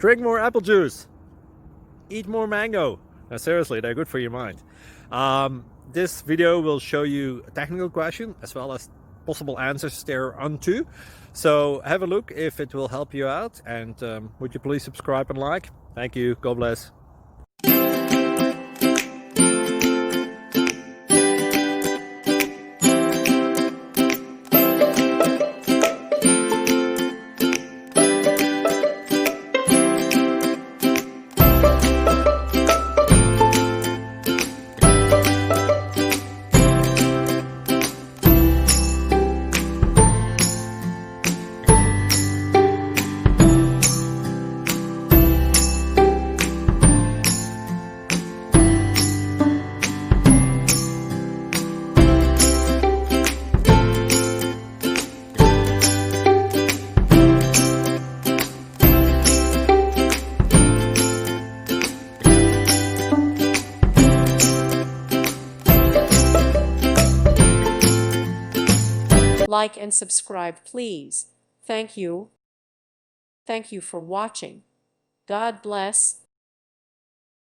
Drink more apple juice. Eat more mango. Now, seriously, they're good for your mind. This video will show you a technical question as well as possible answers thereunto. So have a look if it will help you out, and would you please subscribe and like? Thank you. God bless. Like and subscribe, please. Thank you. Thank you for watching. God bless.